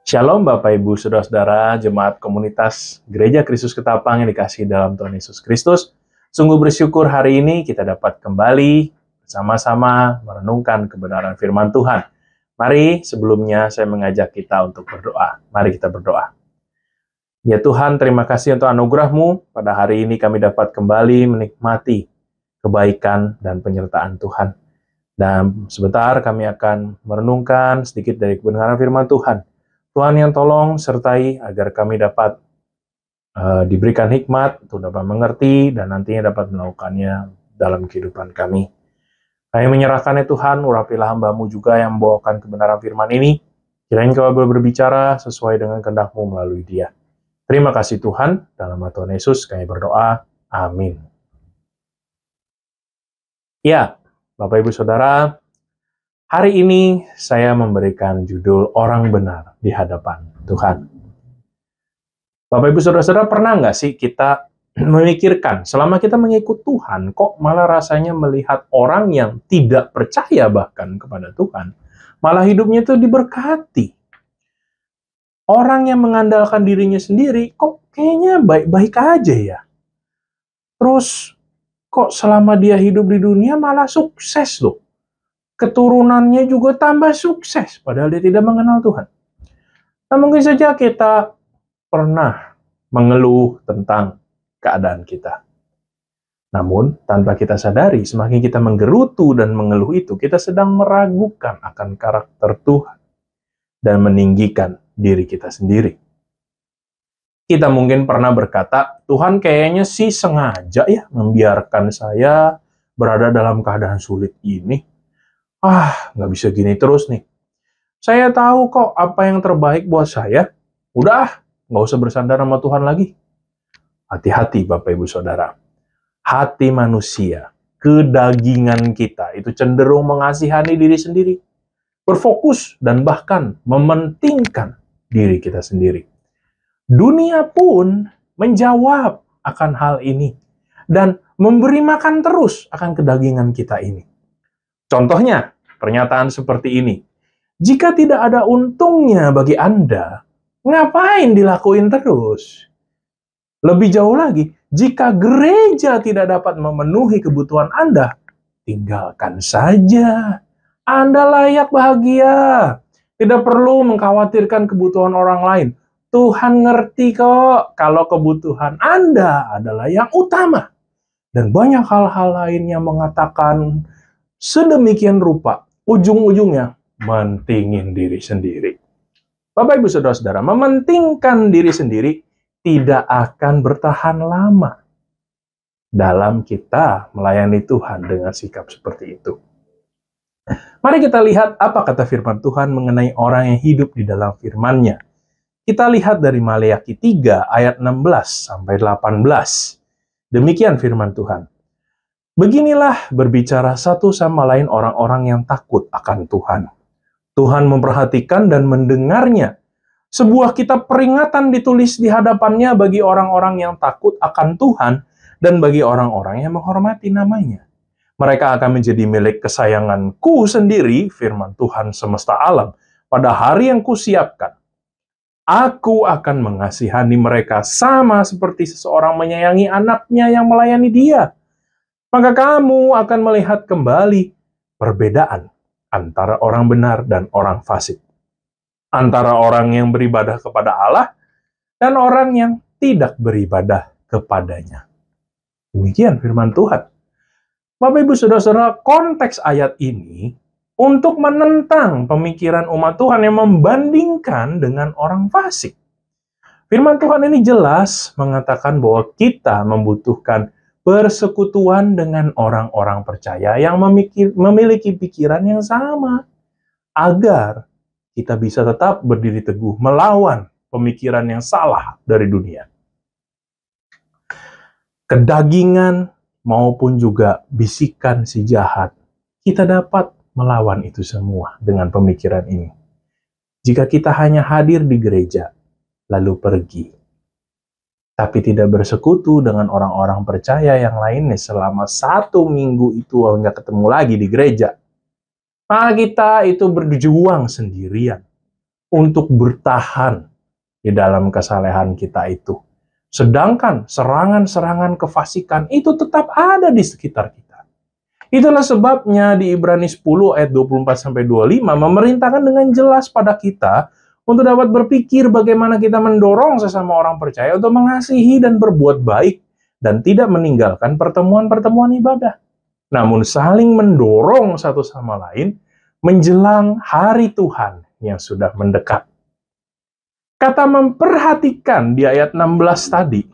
Shalom Bapak Ibu Saudara-saudara Jemaat Komunitas Gereja Kristus Ketapang yang dikasihi dalam Tuhan Yesus Kristus. Sungguh bersyukur hari ini kita dapat kembali bersama-sama merenungkan kebenaran firman Tuhan. Mari sebelumnya saya mengajak kita untuk berdoa. Mari kita berdoa. Ya Tuhan, terima kasih untuk anugerah-Mu. Pada hari ini kami dapat kembali menikmati kebaikan dan penyertaan Tuhan. Dan sebentar kami akan merenungkan sedikit dari kebenaran firman Tuhan. Tuhan yang tolong sertai agar kami dapat diberikan hikmat untuk dapat mengerti dan nantinya dapat melakukannya dalam kehidupan kami. Kami menyerahkannya Tuhan, urapilah hamba-Mu juga yang membawakan kebenaran firman ini. Kiranya Kau boleh berbicara sesuai dengan kehendak-Mu melalui dia. Terima kasih Tuhan, dalam nama Tuhan Yesus kami berdoa. Amin. Ya, Bapak Ibu Saudara, hari ini saya memberikan judul Orang Benar di Hadapan Tuhan. Bapak Ibu Saudara-saudara, pernah nggak sih kita memikirkan selama kita mengikut Tuhan, kok malah rasanya melihat orang yang tidak percaya bahkan kepada Tuhan, malah hidupnya itu diberkati. Orang yang mengandalkan dirinya sendiri, kok kayaknya baik-baik aja ya. Terus, kok selama dia hidup di dunia malah sukses loh. Keturunannya juga tambah sukses, padahal dia tidak mengenal Tuhan. Nah, mungkin saja kita pernah mengeluh tentang keadaan kita. Namun, tanpa kita sadari, semakin kita menggerutu dan mengeluh itu, kita sedang meragukan akan karakter Tuhan dan meninggikan diri kita sendiri. Kita mungkin pernah berkata, Tuhan kayaknya sih sengaja ya membiarkan saya berada dalam keadaan sulit ini. Nggak bisa gini terus nih. Saya tahu kok apa yang terbaik buat saya. Udah, nggak usah bersandar sama Tuhan lagi. Hati-hati Bapak Ibu Saudara. Hati manusia, kedagingan kita, itu cenderung mengasihani diri sendiri. Berfokus dan bahkan mementingkan diri kita sendiri. Dunia pun menjawab akan hal ini. Dan memberi makan terus akan kedagingan kita ini. Contohnya, pernyataan seperti ini. Jika tidak ada untungnya bagi Anda, ngapain dilakuin terus? Lebih jauh lagi, jika gereja tidak dapat memenuhi kebutuhan Anda, tinggalkan saja. Anda layak bahagia. Tidak perlu mengkhawatirkan kebutuhan orang lain. Tuhan ngerti kok kalau kebutuhan Anda adalah yang utama. Dan banyak hal-hal lain yang mengatakan sedemikian rupa, ujung-ujungnya mentingin diri sendiri. Bapak Ibu Saudara-saudara, mementingkan diri sendiri tidak akan bertahan lama dalam kita melayani Tuhan dengan sikap seperti itu. Mari kita lihat apa kata firman Tuhan mengenai orang yang hidup di dalam firman-Nya. Kita lihat dari Maleakhi 3 ayat 16 sampai 18. Demikian firman Tuhan. Beginilah berbicara satu sama lain orang-orang yang takut akan Tuhan. Tuhan memperhatikan dan mendengarnya. Sebuah kitab peringatan ditulis di hadapannya bagi orang-orang yang takut akan Tuhan dan bagi orang-orang yang menghormati namanya. Mereka akan menjadi milik kesayanganku sendiri, firman Tuhan semesta alam, pada hari yang kusiapkan. Aku akan mengasihani mereka sama seperti seseorang menyayangi anaknya yang melayani dia. Maka kamu akan melihat kembali perbedaan antara orang benar dan orang fasik. Antara orang yang beribadah kepada Allah dan orang yang tidak beribadah kepadanya. Demikian firman Tuhan. Bapak Ibu Saudara-saudara, konteks ayat ini untuk menentang pemikiran umat Tuhan yang membandingkan dengan orang fasik. Firman Tuhan ini jelas mengatakan bahwa kita membutuhkan persekutuan dengan orang-orang percaya yang memiliki pikiran yang sama, agar kita bisa tetap berdiri teguh melawan pemikiran yang salah dari dunia. Kedagingan maupun juga bisikan si jahat, kita dapat melawan itu semua dengan pemikiran ini. Jika kita hanya hadir di gereja, lalu pergi, tapi tidak bersekutu dengan orang-orang percaya yang lainnya selama 1 minggu itu nggak ketemu lagi di gereja, maka kita itu berjuang sendirian. untuk bertahan di dalam kesalehan kita itu. Sedangkan serangan-serangan kefasikan itu tetap ada di sekitar kita. Itulah sebabnya di Ibrani 10 ayat 24-25 memerintahkan dengan jelas pada kita untuk dapat berpikir bagaimana kita mendorong sesama orang percaya untuk mengasihi dan berbuat baik dan tidak meninggalkan pertemuan-pertemuan ibadah. Namun saling mendorong satu sama lain menjelang hari Tuhan yang sudah mendekat. Kata memperhatikan di ayat 16 tadi,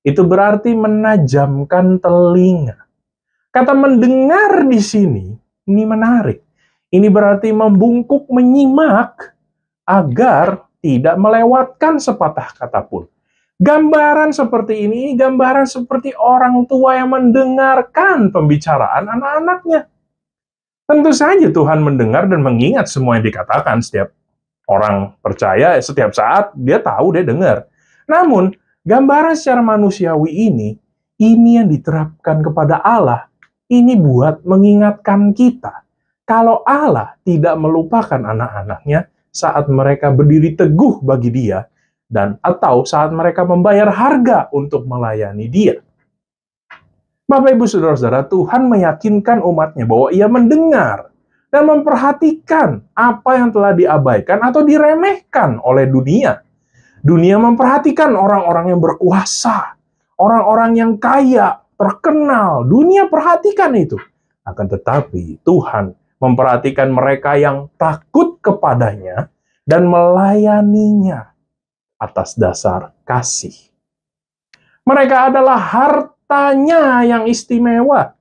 itu berarti menajamkan telinga. Kata mendengar di sini, ini menarik. Ini berarti membungkuk menyimak agar tidak melewatkan sepatah kata pun. Gambaran seperti ini, gambaran seperti orang tua yang mendengarkan pembicaraan anak-anaknya. Tentu saja Tuhan mendengar dan mengingat semua yang dikatakan. Setiap orang percaya, setiap saat dia tahu, dia dengar. Namun, gambaran secara manusiawi ini yang diterapkan kepada Allah, ini buat mengingatkan kita kalau Allah tidak melupakan anak-anaknya saat mereka berdiri teguh bagi Dia, dan atau saat mereka membayar harga untuk melayani Dia. Bapak, Ibu, Saudara-saudara, Tuhan meyakinkan umatnya bahwa Ia mendengar dan memperhatikan apa yang telah diabaikan atau diremehkan oleh dunia. Dunia memperhatikan orang-orang yang berkuasa, orang-orang yang kaya, terkenal. Dunia perhatikan itu. Akan tetapi Tuhan memperhatikan mereka yang takut kepadanya dan melayaninya atas dasar kasih. Mereka adalah hartanya yang istimewa.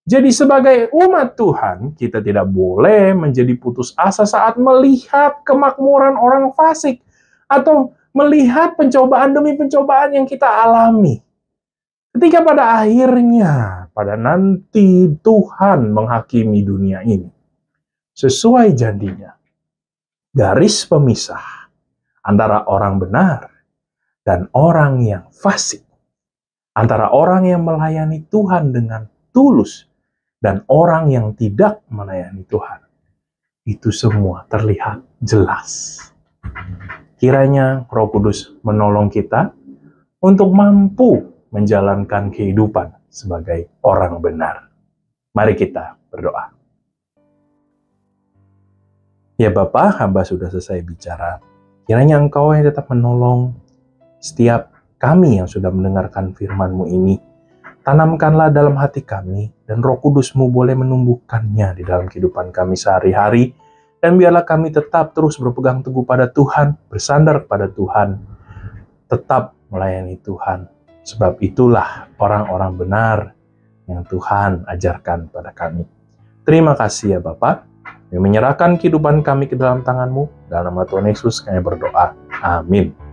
Jadi sebagai umat Tuhan, kita tidak boleh menjadi putus asa saat melihat kemakmuran orang fasik atau melihat pencobaan demi pencobaan yang kita alami. Ketika pada akhirnya, pada nanti Tuhan menghakimi dunia ini, sesuai janjinya, garis pemisah antara orang benar dan orang yang fasik, antara orang yang melayani Tuhan dengan tulus dan orang yang tidak melayani Tuhan, itu semua terlihat jelas. Kiranya Roh Kudus menolong kita untuk mampu menjalankan kehidupan sebagai orang benar. Mari kita berdoa. Ya Bapa, hamba sudah selesai bicara. Kiranya Engkau yang tetap menolong setiap kami yang sudah mendengarkan firman-Mu ini. Tanamkanlah dalam hati kami, dan Roh Kudus-Mu boleh menumbuhkannya di dalam kehidupan kami sehari-hari. Dan biarlah kami tetap terus berpegang teguh pada Tuhan, bersandar pada Tuhan, tetap melayani Tuhan. Sebab itulah orang-orang benar yang Tuhan ajarkan pada kami. Terima kasih ya Bapa. Kami menyerahkan kehidupan kami ke dalam tangan-Mu. Dalam nama Tuhan Yesus kami berdoa. Amin.